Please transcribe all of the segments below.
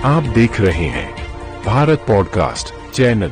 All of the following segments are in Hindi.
आप देख रहे हैं भारत पॉडकास्ट चैनल।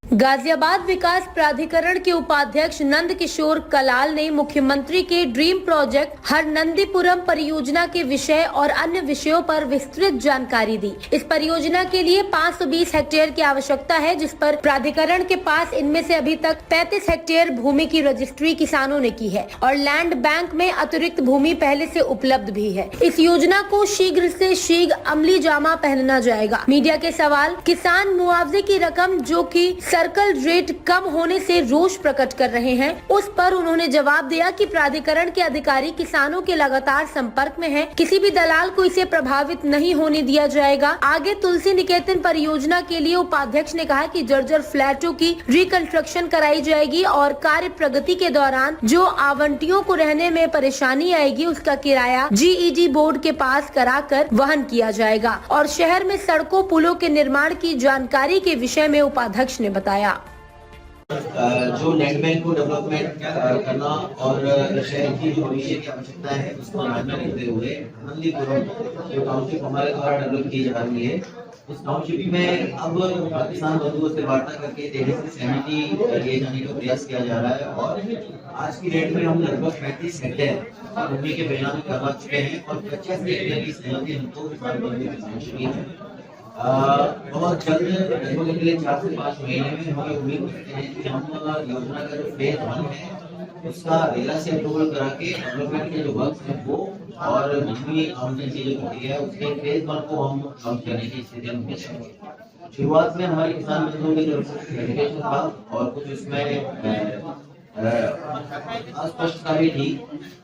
गाजियाबाद विकास प्राधिकरण के उपाध्यक्ष नंद किशोर कलाल ने मुख्यमंत्री के ड्रीम प्रोजेक्ट हरनंदीपुरम परियोजना के विषय और अन्य विषयों पर विस्तृत जानकारी दी। इस परियोजना के लिए 520 हेक्टेयर की आवश्यकता है, जिस पर प्राधिकरण के पास इनमें से अभी तक 35 हेक्टेयर भूमि की रजिस्ट्री किसानों ने की है और लैंड बैंक में अतिरिक्त भूमि पहले से उपलब्ध भी है। इस योजना को शीघ्र से शीघ्र अमली जामा पहनना जाएगा। मीडिया के सवाल, किसान मुआवजे की रकम जो कि सर्कल रेट कम होने से रोष प्रकट कर रहे हैं, उस पर उन्होंने जवाब दिया कि प्राधिकरण के अधिकारी किसानों के लगातार संपर्क में हैं। किसी भी दलाल को इसे प्रभावित नहीं होने दिया जाएगा। आगे तुलसी निकेतन परियोजना के लिए उपाध्यक्ष ने कहा कि जर्जर फ्लैटों की रिकंस्ट्रक्शन कराई जाएगी और कार्य प्रगति के दौरान जो आवंटियों को रहने में परेशानी आएगी उसका किराया GEG बोर्ड के पास कराकर वहन किया जाएगा। और शहर में सड़कों पुलों के निर्माण की जानकारी के विषय में उपाध्यक्ष ने बताया, जो लैंड बैंक को डेवलपमेंट करना और शहर की जो भविष्य की आवश्यकता है उसको ध्यान में रखते हुए हरनंदीपुरम जो टाउनशिप हमारे द्वारा डेवलप की जा रही है, उस टाउनशिप में अब किसान बंधुओं से वार्ता करके देने से सहमति लिए जाने का प्रयास किया जा रहा है। और आज की डेट में हम लगभग 35 हेक्टेयर भूमि के बेनामी करवा चुके हैं और 50 हेक्टेयर की सहमति हमको किसान बंधुओं से पहुंच चुकी है। बहुत जल्द लगभग अगले 4 से 5 महीने में हमें उम्मीद करते हैं कि हम योजना का जो फेज 1 है उसका रेरा से अप्रूवल करा के डेवलपमेंट के जो वर्क है वो और बिजली आवंटन की जो प्रक्रिया है उसके फेज 1 को हम लॉन्च करने की स्थिति में। शुरुआत में हमारे किसान बंधुओं की तरफ से सर्टिफिकेशन था और कुछ उसमें अस्पष्टता भी थी,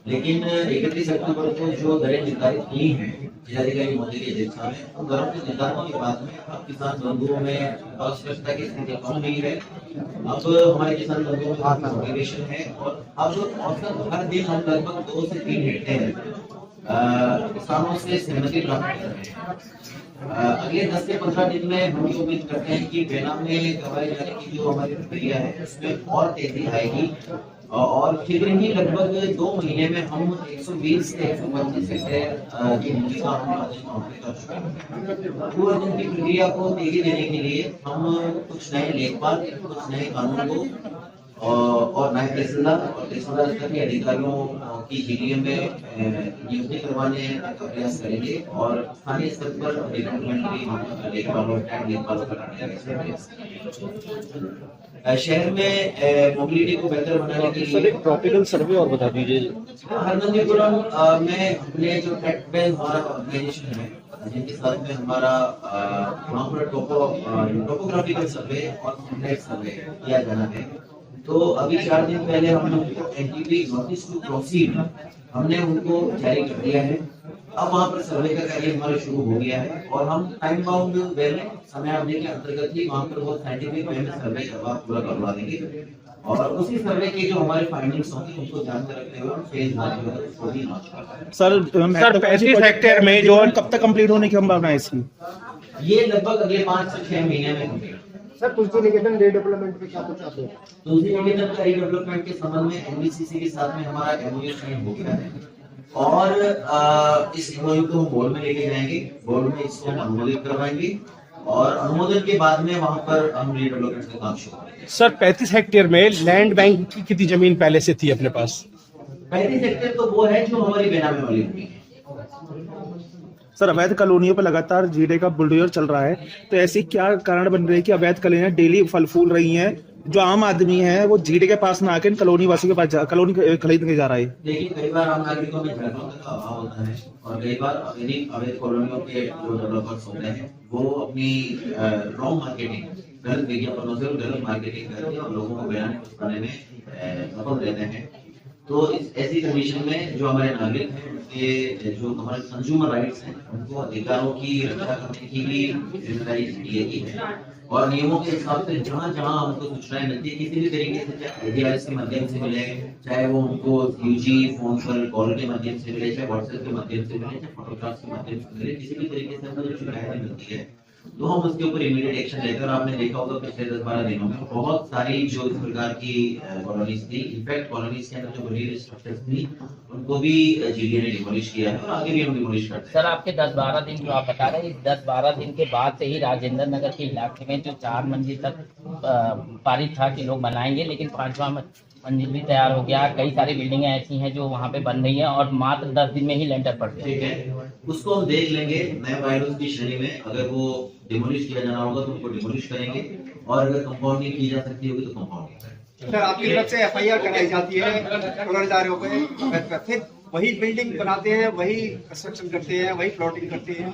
लेकिन 31 अक्टूबर को जो दरें निर्धारित की हैं जिलाधिकारी महोदय की अध्यक्षता में, उन दरों के निर्धारण के बाद में अब किसान बंधुओं में अस्पष्टता की स्थिति कम हुई है। अब हमारे किसान बंधुओं में मोटिवेशन है और अब औसत हर दिन हम लगभग 2 से 3 हेक्टेयर किसानों से सहमति प्राप्त कर रहे हैं। अगले 10 से 15 दिन में हम उम्मीद करते हैं कि बेनाम में करवाए जाने की जो हमारी प्रक्रिया है उसमें और तेजी आएगी और शीघ्र ही लगभग 2 महीने में हम 120 से 125 हेक्टेयर की भूमि का हम कंप्लीट कर चुके हैं। भू-अर्जन की प्रक्रिया को तेजी देने के लिए हम कुछ नए लेखपाल, कुछ नए कानून को और नए तहसीलदार और तहसीलदार स्तर के अधिकारियों की GDM में नियुक्ति करवाने का प्रयास करेंगे और स्थानीय स्तर पर डेवलपमेंट की लेखपालों का शहर में मोबिलिटी को बेहतर बनाने के लिए ट्रॉपिकल सर्वे और बता दीजिए। हरनंदीपुरम में अपने जो टेक बेस हमारा ऑर्गेनाइजेशन है जिनके साथ में हमारा वहाँ पर टोपोग्राफिकल सर्वे और कॉन्टेक्ट सर्वे किया जाना है। तो अभी 4 दिन पहले हम लोग NTP नोटिस टू प्रोसीड हमने उनको जारी कर दिया है। अब वहाँ पर सर्वे का कार्य हमारा शुरू हो गया है और हम टाइम बाउंड वे में समय अवधि के अंतर्गत ही वहाँ पर बहुत साइंटिफिक वे में सर्वे पूरा करवा देंगे और उसी सर्वे की जो हमारे फाइंडिंग्स होंगी उनको ध्यान में रखते हुए फेज 1 को भी लॉन्च करेंगे। सर 35 हेक्टेयर में जो कब तक कंप्लीट होने की संभावना है इसकी? ये लगभग अगले 5 से 6 महीने में होंगे। सर तुलसी निकेतन रीडेवलपमेंट में क्या कुछ आप हैं? तुलसी निकेतन का रीडेवलपमेंट के संबंध में NBCC के साथ में हमारा MOU साइन हो गया है और इस MOU को हम बोर्ड में लेके जाएंगे, बोर्ड में इसको अनुमोदित करवाएंगे और अनुमोदन के बाद में वहां पर हम रीडेवलपमेंट का काम शुरू करेंगे। सर 35 हेक्टेयर में लैंड बैंक की कितनी जमीन पहले से थी अपने पास? 35 हेक्टेयर तो वो है जो हमारी बेनामी वाली भूमि है। सर अवैध कॉलोनियों पर लगातार जीडे का बुलडोजर चल रहा है, तो ऐसी क्या कारण बन रही है कि अवैध कॉलोनियां डेली फल फूल रही हैं? जो आम आदमी है वो जीडे के पास ना आकर कॉलोनी वासियों के पास कॉलोनी खरीदने जा रहा है। देखिए कई बार आम नागरिकों में जागरूकता का अभाव होता है और कई बार अवैध कॉलोनियों के जो डेवलपर्स होते हैं वो अपनी रॉन्ग मार्केटिंग, गलत विज्ञापनों से गलत मार्केटिंग करके और लोगों को बयान बनाने में सफल रहते हैं। तो ऐसी कंडीशन में जो हमारे नागरिक हैं उनके जो हमारे कंज्यूमर राइट्स हैं उनको अधिकारों की रक्षा करने की भी जिम्मेदारी दी गई है और नियमों के हिसाब से जहाँ जहाँ हमको सूचनाएं मिलती है किसी भी तरीके से, चाहे ADRS के माध्यम से मिले, चाहे वो उनको UG फोन पर कॉल के माध्यम से मिले, चाहे व्हाट्सएप के माध्यम से मिले, चाहे फोटोग्राफ के माध्यम से मिले, किसी भी तरीके से हमको जो शिकायतें मिलती है तो हम उसके ऊपर इमीडिएट एक्शन लेते हैं। और आपने देखा होगा पिछले 10-12 दिनों में बहुत सारी जो इस प्रकार की कॉलोनीज थी, इनफैक्ट कॉलोनीज के अंदर जो बनी स्ट्रक्चर्स थी उनको भी जीडीए ने डिमोलिश किया है और आगे भी हम डिमोलिश करते हैं। सर, आपके 10-12 दिन जो आप बता रहे हैं, इस 10-12 दिन के बाद से ही राजेंद्र नगर के इलाके में जो 4 मंजिल तक पारित था कि लोग बनाएंगे, लेकिन 5वां मंजिल भी तैयार हो गया। कई सारी बिल्डिंगें ऐसी हैं जो वहाँ पे बन रही हैं और मात्र 10 दिन में ही लेंटर पड़ गया। ठीक है, उसको हम देख लेंगे नए वायरस की श्रेणी में। अगर वो डिमोलिश किया जाना होगा तो उनको डिमोलिश करेंगे और अगर कंपाउंडिंग की जा सकती होगी तो कंपाउंडिंग करेंगे। सर, आपकी तरफ से एफआईआर कराई जाती है पुनर्जारियों पे, फिर वही बिल्डिंग बनाते हैं, वही कंस्ट्रक्शन करते हैं, वही प्लॉटिंग करते हैं,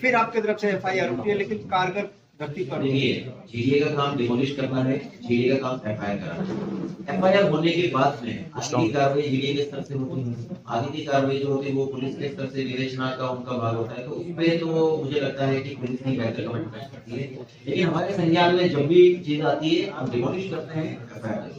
फिर आपकी तरफ से एफआईआर होती है, लेकिन कारगर धरती पर देखिए, जीडीए का काम डिमोलिश करना है, जीडीए का काम एफआईआर कराना है। एफआईआर होने के बाद में आगे की कार्रवाई जीडीए के स्तर से होती है। आगे की कार्रवाई जो होती है वो पुलिस के स्तर से विवेचना का उनका भाग होता है। तो उसमें तो मुझे लगता है कि पुलिस ही बेहतर कमेंट करती है, लेकिन हमारे संज्ञान में जब भी चीज आती है हम डिमोलिश करते हैं, एफआईआर